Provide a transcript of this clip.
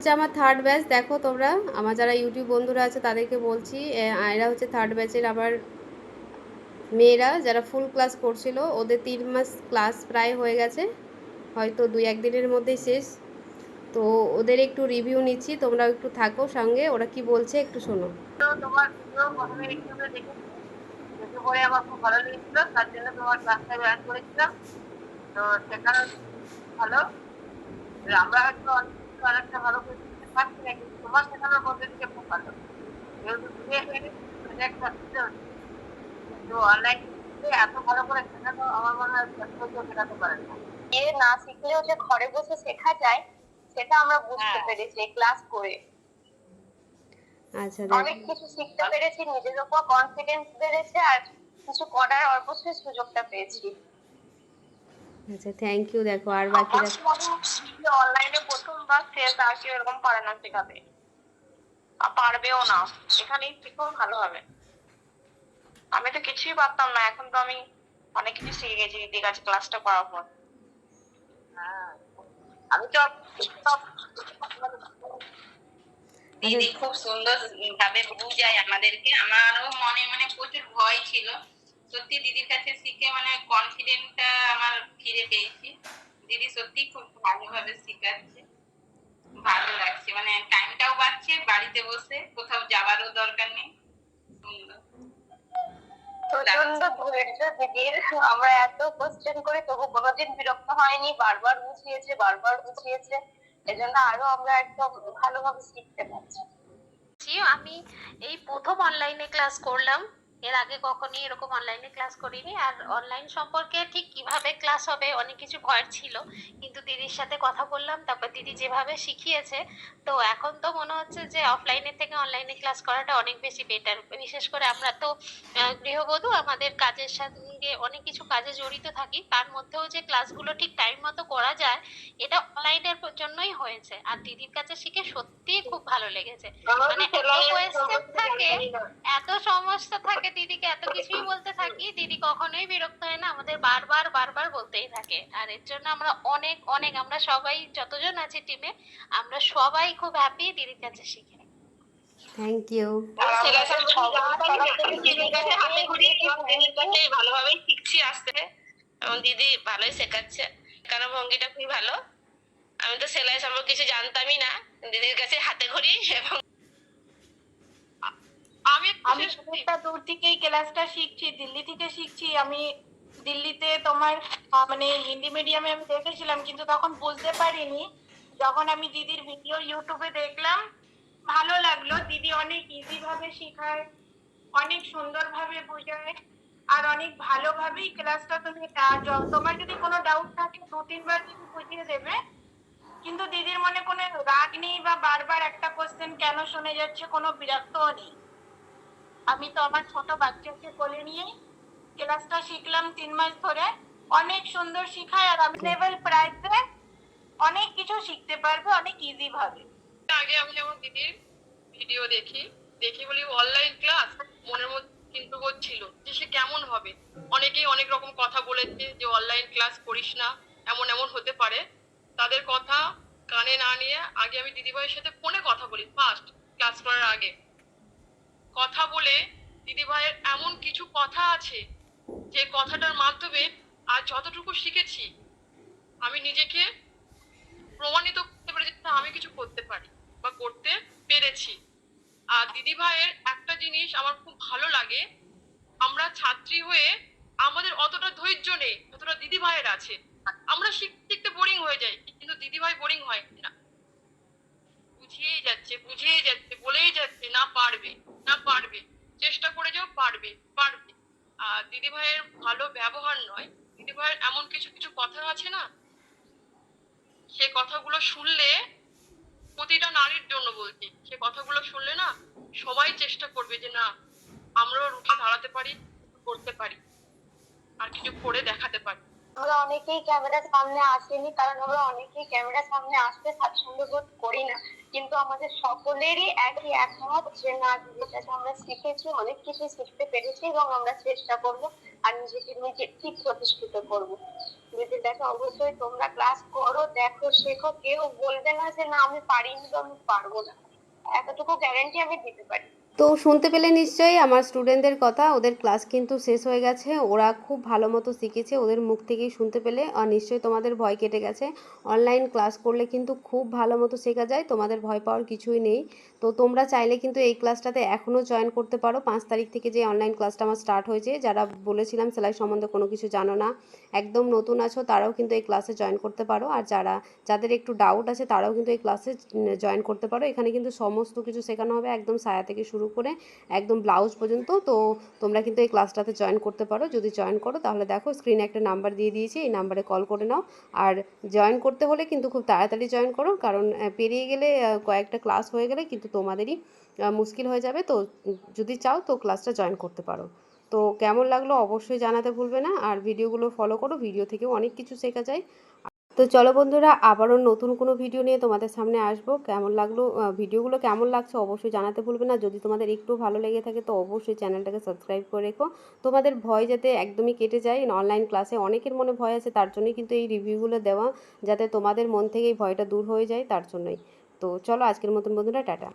হচ্ছে আমার third batch. দেখো তোমরা আমার যারা ইউটিউব বন্ধুরা আছে তাদেরকে বলছি, এরা হচ্ছে থার্ড ব্যাচের আমার মেয়েরা যারা ফুল ক্লাস করছিল। ওদের 3 মাস ক্লাস প্রায় হয়ে গেছে, হয়তো 2-1 দিনের মধ্যেই শেষ। তো ওদের একটু রিভিউ নিচ্ছি, তোমরা একটু থাকো সঙ্গে, ওরা কি বলছে একটু শোনো। তো তোমার ভিডিও প্রথমে ইউটিউবে দেখেছি, দেখে পরে আমার খুব ভালো লেগেছিল, তার জন্য তোমার ক্লাসটা জয়েন করেছিলাম। তো সেখানে ভালো, আমরা হয়তো অনেকটা ভালো করে শিখতে পারছি না, কিন্তু তোমার শেখানোর পদ্ধতিটা খুব ভালো। যেহেতু তুমি একটা কিন্তু অনলাইন এত ভালো করে শেখানো আমার মনে হয় কেউ শেখাতে পারে না। না শিখলেও যে ঘরে বসে শেখা যায় সেটা আমরা বুঝতে পেরেছি ক্লাস করে। আচ্ছা অনেক দেখো, কিছু শিখতে পেরেছি, নিজের উপর কনফিডেন্স বেড়েছে, আর কিছু করার অবশ্যই সুযোগটা পেয়েছি। আচ্ছা থ্যাংক ইউ। দেখো আর বাকিরা অনলাইনে প্রথমবার সে তার কেউ এরকম পারে না শেখাতে, আর পারবেও না। এখানেই শিখো ভালো হবে। আমি তো কিছুই পারতাম না, এখন তো আমি অনেক কিছু শিখে গেছি দিদির কাছে ক্লাসটা করার পর। আমি তো দিদি খুব সুন্দর ভাবে বুঝায় আমাদেরকে। আমারও মনে মনে প্রচুর ভয় ছিল, সত্যি দিদির কাছে শিখে মানে কনফিডেন্টটা আমার ফিরে পেয়েছি। দিদি সত্যি খুব ভালোভাবে শিখাচ্ছে, ভালো লাগছে, মানে টাইমটাও বাঁচছে, বাড়িতে বসে কোথাও যাওয়ারও দরকার নেই। সুন্দর, প্রচন্ড ধৈর্য দিদির। আমরা এত কোশ্চেন করি তবু কোনোদিন বিরক্ত হয়নি, বারবার বুঝিয়েছে, এজন্য আরো আমরা একদম ভালোভাবে শিখতে পারছি। আমি এই প্রথম অনলাইনে ক্লাস করলাম, এর আগে কখনোই এরকম অনলাইনে ক্লাস করিনি। আর অনলাইন সম্পর্কে ঠিক কিভাবে ক্লাস হবে অনেক কিছু ভয় ছিল, কিন্তু দিদির সাথে কথা বললাম, তারপর দিদি যেভাবে শিখিয়েছে, তো এখন তো মনে হচ্ছে যে অফলাইনের থেকে অনলাইনে ক্লাস করাটা অনেক বেশি বেটার। বিশেষ করে আমরা তো গৃহবধূ, আমাদের কাজের সঙ্গে অনেক কিছু কাজে জড়িত থাকি, তার মধ্যেও যে ক্লাসগুলো ঠিক টাইম মতো করা যায় এটা অনলাইনের জন্যই হয়েছে। আর দিদির কাছে শিখে সত্যিই খুব ভালো লেগেছে। মানে এত কোয়েশ্চেন থাকে, এত সমস্যা থাকে, দিদিকে এত কিছুই বলতে থাকি, দিদি কখনোই বিরক্ত হয় না, আমাদের বারবার বারবার বলতেই থাকে। আর এর জন্য আমরা অনেক অনেক, আমরা সবাই যতজন আছি টিমে, আমরা সবাই খুব হ্যাপি দিদির কাছে শিখে। Thank you. ভালোভাবেই শিখছি আসতে, এবং দিদি ভালোই শেখাচ্ছে, কেন ভঙ্গিটা খুবই ভালো। আমি তো সেলাই সম্পর্কে কিছু জানতামই না, দিদির কাছে হাতে ঘড়ি এবং আমি অনেকটা দূর থেকেই ক্লাসটা শিখছি, দিল্লি থেকে শিখছি। আমি দিল্লিতে তোমার মানে হিন্দি মিডিয়ামে আমি দেখেছিলাম, কিন্তু তখন বুঝতে পারিনি। যখন আমি দিদির ভিডিও ইউটিউবে দেখলাম ভালো লাগলো। দিদি অনেক ইজি ভাবে শেখায়, অনেক সুন্দর ভাবে বোঝায়, আর অনেক ভালোভাবেই ক্লাসটা তুমি তোমার যদি কোনো ডাউট থাকে 2-3 বার দিদি বুঝিয়ে দেবে। কিন্তু দিদির মনে কোনো রাগ নেই বা বারবার একটা কোশ্চেন কেন শুনে যাচ্ছে, কোনো বিরক্তও নেই। আমি তো আমার ছোট বাচ্চাকে কোলে নিয়ে ক্লাসটা শিখলাম 3 মাস ধরে। অনেক সুন্দর শিখায়, আর আমি লেভেল প্রাইসে অনেক কিছু শিখতে পারবে অনেক ইজি ভাবে। আগে আমি যেমন দিদির ভিডিও দেখি দেখি বলি অনলাইন ক্লাস, মনের মধ্যে কিন্তু হচ্ছিল যে সে কেমন হবে। অনেকেই অনেক রকম কথা বলেছে যে অনলাইন ক্লাস করিস না, এমন এমন হতে পারে। তাদের কথা কানে না নিয়ে আগে আমি দিদিভাইয়ের সাথে ফোনে কথা বলি, ফার্স্ট ক্লাস করার আগে কথা বলে দিদিভাইয়ের এমন কিছু কথা আছে যে কথাটার মাধ্যমে আজ যতটুকু শিখেছি আমি নিজেকে প্রমাণিত করতে পেরেছি যে আমি কিছু করতে পারি বা করতে পেরেছি। আর দিদিভাইয়ের একটা জিনিস আমার খুব ভালো লাগে, আমরা ছাত্রী হয়ে আমাদের অতটা ধৈর্য নেই যতটা দিদিভাইয়ের আছে। আমরা শিখতে শিখতে বোরিং হয়ে যাই, কিন্তু দিদিভাই বোরিং হয় না, বুঝিয়েই যাচ্ছে বলেই যাচ্ছে না পারবে না পারবে, চেষ্টা করে যাও, পারবে পারবে। আর দিদিভাইয়ের ভালো ব্যবহার নয়, দিদিভাইয়ের এমন কিছু কিছু কথা আছে না, সে কথাগুলো শুনলে, প্রতিটা নারীর জন্য বলছি, সে কথাগুলো শুনলে না সবাই চেষ্টা করবে যে না আমরাও রুখে দাঁড়াতে পারি, করতে পারি, আর কিছু করে দেখাতে পারি। আমরা অনেকেই ক্যামেরার সামনে আসেনি, কারণ আমরা অনেকেই ক্যামেরার সামনে আসতে স্বাচ্ছন্দ্য বোধ করি না, কিন্তু আমাদের সকলেরই একই একমত যে না দিদির কাছে আমরা শিখেছি, অনেক কিছু শিখতে পেরেছি, এবং আমরা চেষ্টা করব আর নিজেকে নিজে ঠিক প্রতিষ্ঠিত করব। যদি দেখো অবশ্যই তোমরা ক্লাস করো, দেখো, শেখো, কেউ বলবে না যে না আমি পারিনি বা আমি পারবো না, এতটুকু গ্যারান্টি আমি দিতে পারি। তো শুনতে পেলে নিশ্চয়ই আমার স্টুডেন্টদের কথা, ওদের ক্লাস কিন্তু শেষ হয়ে গেছে, ওরা খুব ভালো মতো শিখেছে, ওদের মুখ থেকেই শুনতে পেলে আর নিশ্চয়ই তোমাদের ভয় কেটে গেছে। অনলাইন ক্লাস করলে কিন্তু খুব ভালো মতো শেখা যায়, তোমাদের ভয় পাওয়ার কিছুই নেই। তো তোমরা চাইলে কিন্তু এই ক্লাসটাতে এখনও জয়েন করতে পারো। 5 তারিখ থেকে যে অনলাইন ক্লাসটা আমার স্টার্ট হয়েছে, যারা বলেছিলাম সেলাই সম্বন্ধে কোনো কিছু জানো না, একদম নতুন আছো, তারাও কিন্তু এই ক্লাসে জয়েন করতে পারো। আর যাদের একটু ডাউট আছে তারাও কিন্তু এই ক্লাসে জয়েন করতে পারো। এখানে কিন্তু সমস্ত কিছু শেখানো হবে, একদম সায়া থেকে শুরু করে একদম ব্লাউজ পর্যন্ত। তো তোমরা কিন্তু এই ক্লাসটাতে জয়েন করতে পারো। যদি জয়েন করো তাহলে দেখো স্ক্রিনে একটা নাম্বার দিয়ে দিয়েছি, এই নাম্বারে কল করে নাও। আর জয়েন করতে হলে কিন্তু খুব তাড়াতাড়ি জয়েন করো, কারণ পেরিয়ে গেলে কয়েকটা ক্লাস হয়ে গেলে কিন্তু তোমাদেরই মুশকিল হয়ে যাবে। তো যদি চাও তো ক্লাসটা জয়েন করতে পারো। তো কেমন লাগলো অবশ্যই জানাতে ভুলবে না, আর ভিডিওগুলো ফলো করো, ভিডিও থেকেও অনেক কিছু শেখা যায়। তো চলো বন্ধুরা, আবারও নতুন কোনো ভিডিও নিয়ে তোমাদের সামনে আসবো। কেমন লাগলো ভিডিওগুলো, কেমন লাগছে অবশ্যই জানাতে ভুলবে না। যদি তোমাদের একটু ভালো লেগে থাকে তো অবশ্যই চ্যানেলটাকে সাবস্ক্রাইব করে রেখো। তোমাদের ভয় যাতে একদমই কেটে যায় অনলাইন ক্লাসে, অনেকের মনে ভয় আছে, তার জন্যই কিন্তু এই রিভিউগুলো দেওয়া, যাতে তোমাদের মন থেকে এই ভয়টা দূর হয়ে যায়, তার জন্যই। তো চলো আজকের মতন বন্ধুরা, টাটা।